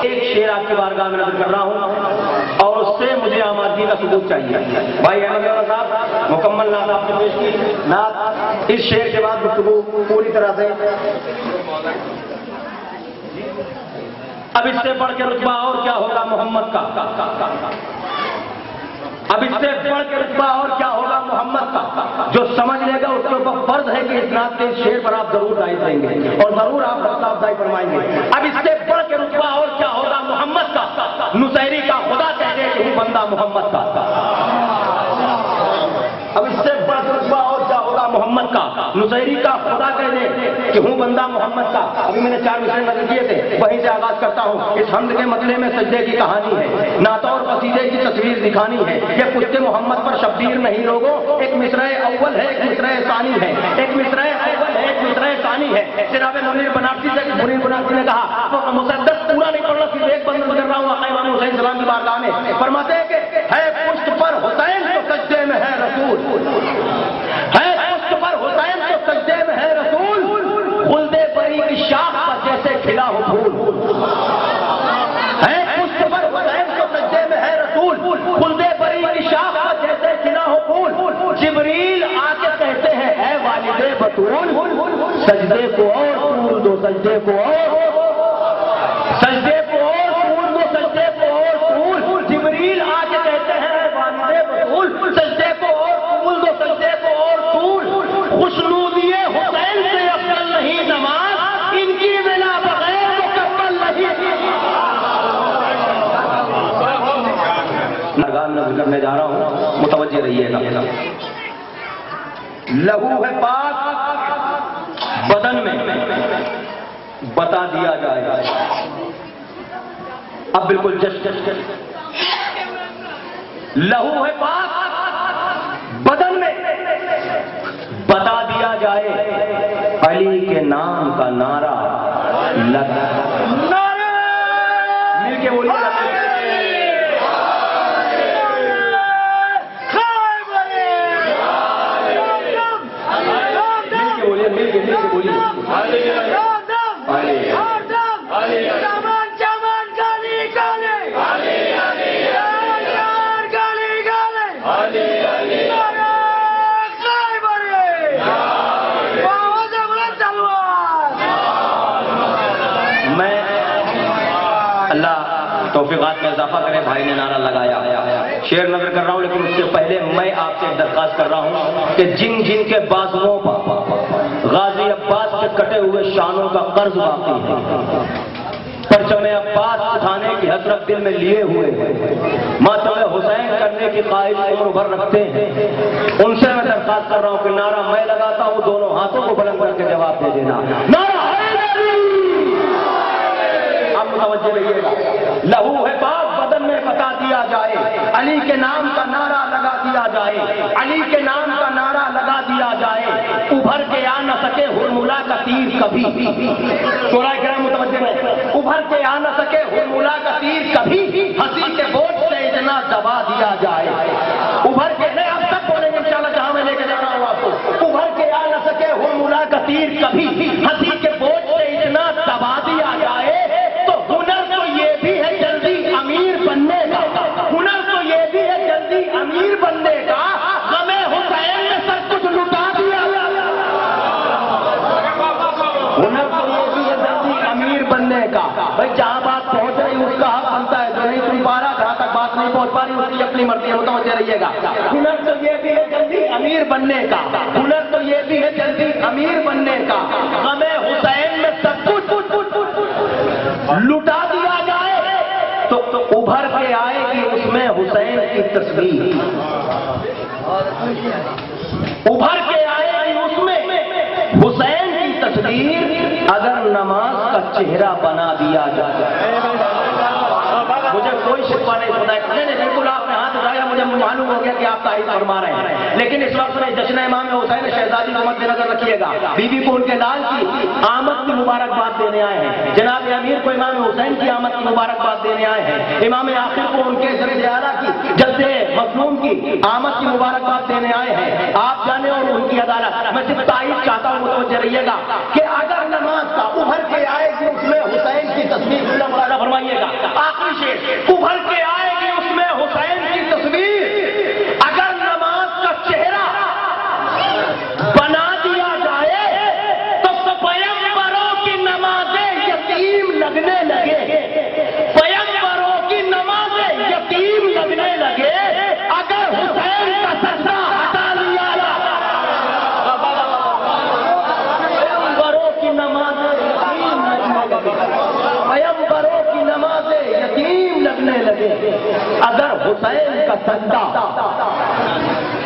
ایک شعر آپ کی بارگاہ میں نظر کر رہا ہوں اور اس سے مجھے آمادگی کا ثبوت چاہیے. بھائی احمد صاحب مکمل نعت آپ نے پیش کی. نعت اس شعر کے بعد گفتگو پوری طرح سے. اب اس سے بڑھ کے رتبہ اور کیا ہوگا محمد کا. اب اس سے بڑھ کے رتبہ اور کیا ہوگا محمد کا. جو سمجھ لے گا اس کے اوپر فرض ہے کہ اس نعت کے شعر پر آپ ضرور رائج دیں گے اور ضرور آپ حوصلہ افزائی فرمائیں گے. اب اس سے بڑھ کے رتبہ اور کیا ہوگا محمد کا. نصیری کا خدا کہہ دے کہ ہوں بندہ محمد کا. اب اس سے بڑھ کے رتبہ اور کیا ہوگا محمد کا. نصیری کا خدا کہہ دے کہ ہوں بندہ محمد کا. ابھی میں نے 4 مصرے نظر کیے تھے, وہیں سے آغاز کرتا ہوں. اس حمد کے مطلع میں سجدے کی کہانی ہے, نعت اور قصیدے کی تصویر دکھانی ہے. یہ پشت محمد پر شبیر نہیں لوگوں. ایک مصرع اول ہے, ایک مصرع ثانی ہے. ایک مصرع اول ہے, ایک مصرع ثانی ہے. جناب منیر بنارسی نے کہا مسدس پورا نہیں پڑھنا, صرف ایک بند کر رہا ہوں. آقا امام حسین سلام کی بارگاہ میں فرماتے ہیں کہ ہے پشت پر حسین تو سجدے میں ہے رسول. ہے پشت پر حسین تو سجدے میں ہے رسول. خلدے بری کی شاخ پر جیسے کھلا ہو پھول. ہے پشت پر حسین تو سجدے میں ہے رسول. خلدے بری کی شاخ پر جیسے کھلا ہو پھول. جبریل آ کے کہتے ہیں اے والد بطول, سجدے کو اور پھول دو, سجدے کو اور, سجدے کو اور پھول دو, سجدے کو اور پھول. جبریل آ کے کہتے ہیں اے والد بطول, سجدے کو اور پھول دو, سجدے کو اور پھول. خوشنودی حسین سے افضل نہیں نماز, ان کی بنا بغیر مکمل نہیں. نظر کرنے جا رہا ہوں, متوجہ رہیے گا. لہو ہے پاک بدن میں بتا دیا جائے گا. اب بالکل لہو ہے پاک بدن میں بتا دیا جائے, علی کے نام کا نعرہ لگا. مل کے بولیے توفیقات میں اضافہ کریں. بھائی نے نعرہ لگایا, شعر نظر کر رہا ہوں, لیکن اس سے پہلے میں آپ سے درخواست کر رہا ہوں کہ جن جن کے بازوؤں پر غازی عباس کے کٹے ہوئے شانوں کا قرض باقی ہے, پرچم عباس اٹھانے کی حسرت دل میں لیے ہوئے, ماتم حسین کرنے کی قائل عمر بھر رکھتے ہیں, ان سے میں درخواست کر رہا ہوں کہ نعرہ میں لگاتا ہوں, دونوں ہاتھوں کو بلند کر کے جواب دے دینا. نعرہ متوجہ رہیے گا. لہو ہے پاک بدن میں بتا دیا جائے, علی کے نام کا نعرہ لگا دیا جائے, علی کے نام کا نعرہ لگا دیا جائے. ابھر کے آ نہ سکے ہرملا کا تیر کبھی, شورا کرام متوجہ ہے, ابھر کے آ نہ سکے ہرملا کا تیر کبھی, ہنسی کے بوجھ سے اتنا دبا دیا جائے. ابھر کے نہیں آپ سب بولیں گے انشاءاللہ جہاں میں لے کے جا رہا ہوں آپ کو. ابھر کے آ نہ سکے ہرملا کا تیر کبھی, ہنسی کے بوجھ سے اتنا دبا دیا جائے. ہنر تو یہ بھی ہے جلدی امیر بننے کا, ہنر تو یہ بھی ہے جلدی امیر بننے کا. غم حسین نے سب کچھ لٹا دیا. ہنر تو یہ بھی ہے جلدی امیر بننے کا. بھائی جہاں بات پہنچ رہی اس کا حق بنتا ہے, جو نہیں سن پا رہا جہاں تک بات نہیں پہنچ پا رہی اس کی اپنی مرضی ہے, متوجہ رہیے گا. ہنر تو یہ بھی ہے جلدی امیر بننے کا, ہنر تو یہ بھی ہے جلدی امیر بننے کا. غم حسین میں سب کچھ لٹا دیا جائے تو ابھر کے آئے گی اس میں حسین کی تصویر. ابھر کے آئے گی اس میں حسین کی تصویر, اگر نماز کا چہرہ بنا دیا جائے. مجھے کوئی شکوہ نہیں سنا ہے, نہیں بالکل آپ نے ہاتھ اٹھایا, مجھے معلوم ہو گیا کہ آپ تائید فرما رہے ہیں, لیکن اس وقت میں جشن امام حسین شہزادی کو مد نظر رکھیے گا. بی بی کو ان کے لال کی آمد کی مبارکباد دینے آئے ہیں, جناب امیر کو امام حسین کی آمد کی مبارکباد دینے آئے ہیں, امام آخر کو ان کے ذریعے اعلیٰ کی جلد مظلوم کی آمد کی مبارکباد دینے آئے ہیں. آپ جانے اور ان کی عدالت, میں صرف تائید چاہتا ہوں, متوجہ رہیے گا کہ اگر نماز کا ابھر کے اگر حسین کا سجدہ،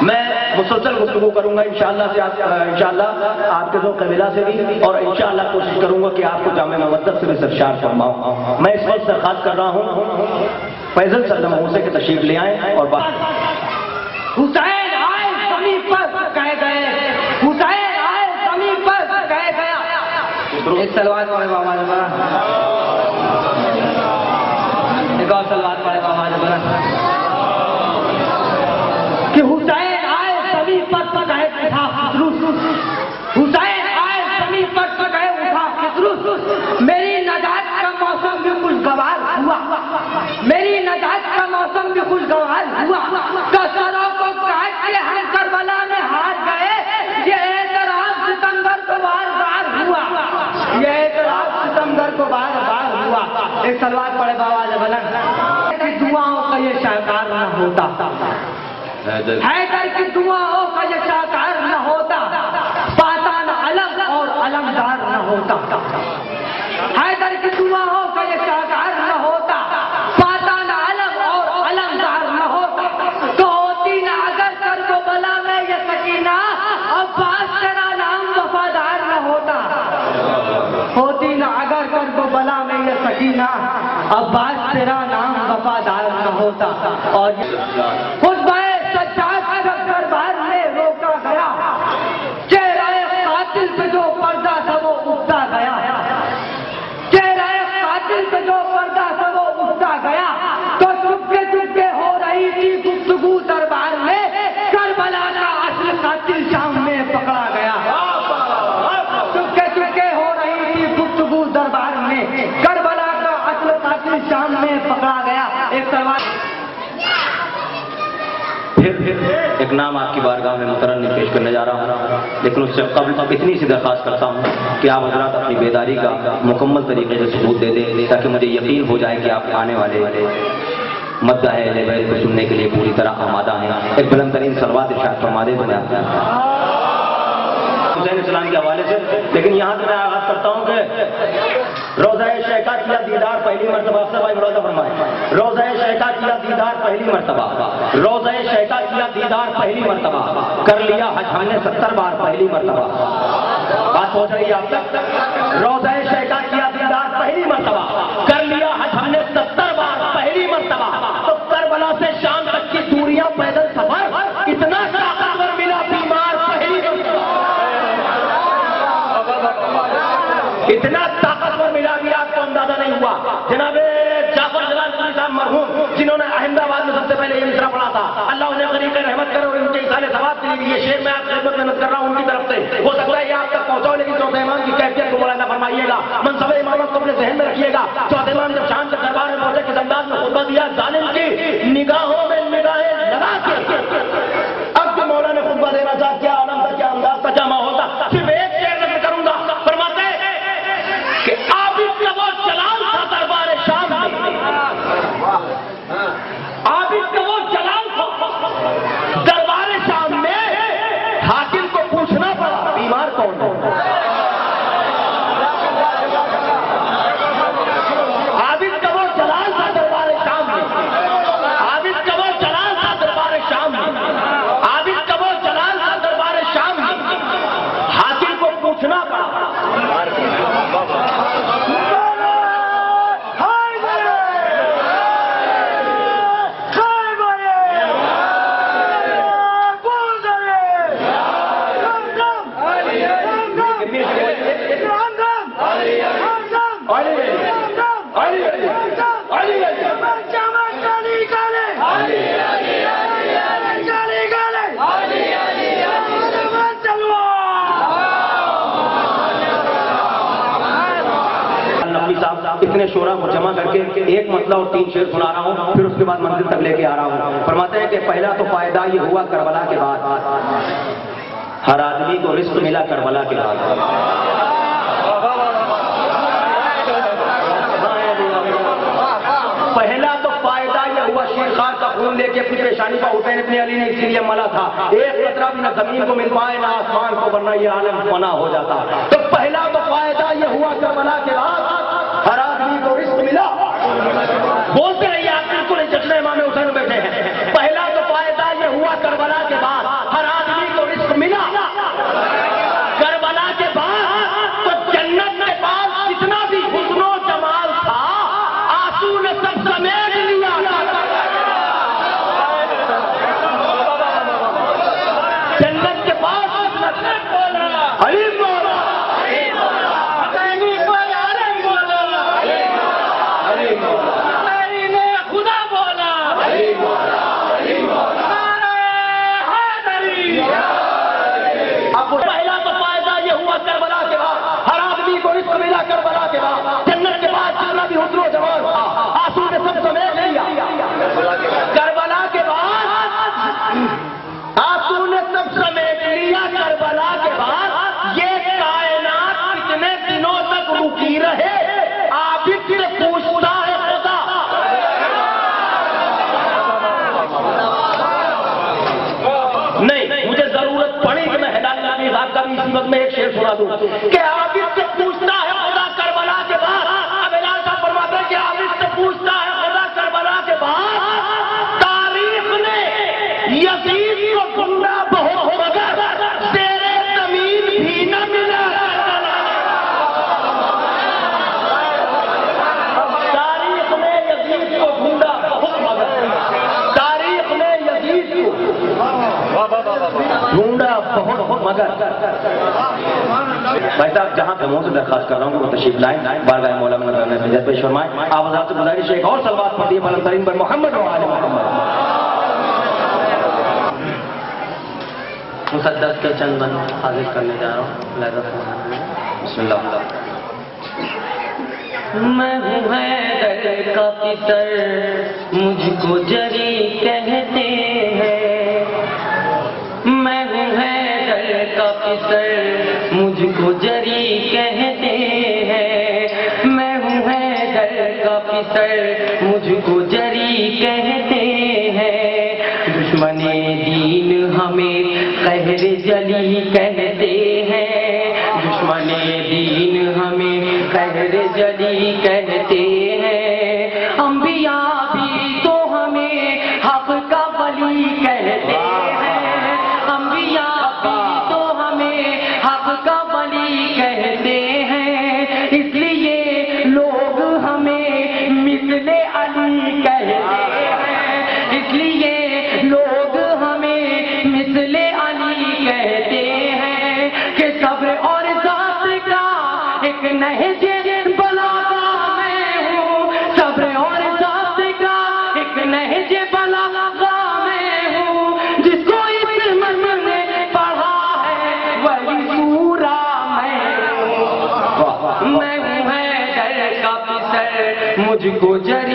میں مسلسل گفتگو کروں گا انشاءاللہ سے انشاءاللہ آپ کے دو قبیلہ سے بھی، اور انشاءاللہ کوشش کروں گا کہ آپ کو جامع مودت سے بھی سرشار فرماؤں۔ میں اس وقت درخواست کر رہا ہوں فیضل صدم موسیٰ کے تشریف لے آئیں اور بات۔ حسین آئے زمین پر کہہ گئے، حسین آئے زمین پر کہہ گیا۔ ایک سلوات پڑھے بابا جبرا، ایک اور سلوات پڑھے بابا جبرا کہ حسین آئے زمین پر کہے اٹھا خسروس، حسین آئے زمین پر کہے اٹھا خسروس۔ میری نجات کا موسم بھی خوشگوار ہوا، میری نجات کا موسم بھی خوشگوار ہوا۔ کسروں کو کاٹ کے ہم کربلا میں ہار گئے، یہ اعتراف ستمبر کو بار بار ہوا، یہ اعتراف ستمبر کو بار بار ہوا۔ ایک سلوات پڑھے بابا جبلن کی دعاؤں کا یہ شاہکار نہ ہوتا، حیدر کی دعاؤں کا یہ شاہکار نہ ہوتا، پاتا نہ علم اور علمدار نہ ہوتا، حیدر کی دعاؤں کا یہ شاہکار نہ ہوتا، پاتا نہ علم اور علمدار نہ ہوتا، تو ہوتی نہ اگر کربلا میں یہ سکینہ، عباس تیرا نام وفادار نہ ہوتا، ہوتی نہ اگر کربلا میں یہ سکینہ، عباس تیرا نام وفادار نہ ہوتا۔ اور خطبہ سجاد جب دربار میں روکا گیا، چہرہ قاتل پہ جو پردہ تھا وہ اٹھتا گیا، چہرہ قاتل پہ جو پردہ تھا وہ اٹھتا گیا، تو چپکے چپکے ہو رہی تھی گفتگو دربار میں، کربلا کا اصل قاتل شام میں پکڑا گیا، چپکے چپکے ہو رہی تھی گفتگو دربار میں، کربلا کا اصل قاتل شام میں پکڑا گیا۔ ایک سوال پھر ایک نام آپ کی بارگاہ میں مترنم پیش کرنے جا رہا ہوں، لیکن اس سے قبل اتنی سی درخواست کرتا ہوں کہ آپ حضرات اپنی بیداری کا مکمل طریقے سے ثبوت دے دیں تاکہ مجھے یقین ہو جائے کہ آپ آنے والے مدعا ہے اہل بیت کو سننے کے لیے پوری طرح آمادہ ہیں۔ ایک بلند ترین صلوات ارشاد فرما دیں حسین السلام کے حوالے سے۔ لیکن یہاں سے میں آغاز کرتا ہوں کہ روضہ شیخہ کیا دیدار پہلی مرتبہ، سے بھائی روضہ فرمائے، روضہ شیخہ کیا دیدار پہلی مرتبہ، روضہ شیخہ کیا دیدار پہلی مرتبہ، کر لیا حج ہم نے 70 بار پہلی مرتبہ۔ بات پہنچ رہی ہے آپ تک؟ روضہ شیخہ کیا دیدار پہلی مرتبہ، کر لیا حج ہم نے 70 بار پہلی مرتبہ، تو کربلا سے شام تک کی دوریاں پیدل سفر اتنا طاقتور ملا، بیمار پہلی اتنا طاقتور ملا کہ آپ کو اندازہ نہیں ہوا۔ جناب جعفر جلال پوری صاحب مرحوم، جنہوں نے احمد آباد میں سب سے پہلے یہ مصرع پڑھا تھا، اللہ انہیں غریق رحمت کرے اور ان کے اصال ثواب کے لیے یہ شعر میں آپ کی خدمت میں نقل کر رہا ہوں ان کی طرف سے۔ ہو سکتا ہے یہ آپ تک پہنچاؤ، لیکن چوتھے امام کی کیفیت کو مولانا فرمائیے گا، منصب امامت کو اپنے ذہن میں رکھیے گا۔ چوتھے امام جب شام کے دربار میں پہنچے، کس انداز میں خطبہ دیا، ظالم کی نگاہوں میں نگاہیں لگا کے۔ اب جو مولانا نے خطبہ دینا تھا، کیا عالم تھا، کیا انداز تھا، کیا ماحول تھا، صرف ایک شعر نقل کروں گا۔ فرماتے ہیں کہ عابد کا وہ جلال تھا دربار شام میں، عابد کا وہ جلال تھا دربار شام میں، حاکم کو پوچھنا پڑا بیمار کون ہے۔ عابد کا وہ جلال تھا دربار شام میں، عابد کا وہ جلال تھا دربار شام میں، عابد کا وہ جلال تھا دربار شام میں، حاکم کو پوچھنا پڑا۔ اتنے شعراء کو جمع کر کے ایک مسئلہ اور 3 شعر سنا رہا ہوں، پھر اس کے بعد منزل تک لے کے آ رہا ہوں۔ فرماتے ہیں کہ پہلا تو فائدہ یہ ہوا کربلا کے بعد، ہر آدمی کو رزق ملا کربلا کے بعد۔ پہلا تو فائدہ یہ ہوا، شیرخوار کا خون لے کے اپنی پیشانی پر حسین ابن علی نے اسی لیے ملا تھا، ایک قطرہ بھی نہ زمین کو مل پائے نہ آسمان کو، ورنہ یہ عالم فنا ہو جاتا۔ تو پہلا تو فائدہ یہ ہوا کربلا کے بعد، ہر آدمی کو رزق ملا۔ بولتے رہیے آپ بالکل کہ عابد سے پوچھتا ہے خدا کربلا کے بعد. اب اعلان صاحب فرماتے ہیں کہ عابد سے پوچھتا ہے خدا کربلا کے بعد تاریخ نے یزید کو ڈھونڈا بہت مگر زیر زمین بھی نہ ملا. تاریخ نے یزید کو ڈھونڈا بہت مگر تاریخ نے یزید کو ڈھونڈا بہت مگر. بھائی صاحب جہاں قوموں سے درخواست کر رہا ہوں کہ وہ تشریف لائیں بارگاہ مولا منظر میں پیش فرمائیں. آپ حضرات سے گزارش ہے ایک اور صلوات پڑھیے بلند ترین پر محمد و آل محمد. مسدس کے چند بند حاضر کرنے جا رہا ہوں. بسم اللہ. میں ہوں حیدر کا پتر مجھ کو جری کہتے ہیں. میں ہوں حیدر کا پتر مجھ کو جری کہتے ہیں. میں ہوں حیدر کا پتر مجھ کو جری کہتے ہیں. دشمن دین ہمیں قہر جلی کہتے ہیں. دشمن دین ہمیں قہر جلی کہتے ہیں. انبیاء بھی تو ہمیں حق کا ولی کہتے ہیں. انبیاء بھی تو ہمیں حق کا ولی کہتے ہیں. اس لیے لوگ ہمیں مثل علی کہتے ہیں. اس لیے لوگ ہمیں مثل علی کہتے ہیں کہ صبر اور ذات کا ایک نہج بلاغہ میں ہوں. صبر اور ذات کا ایک نہج بلاغہ میں ہوں. جس کو اس من نے پڑھا ہے وہی سورہ میں ہوں. میں ہوں حیدر کا پتر مجھ کو جری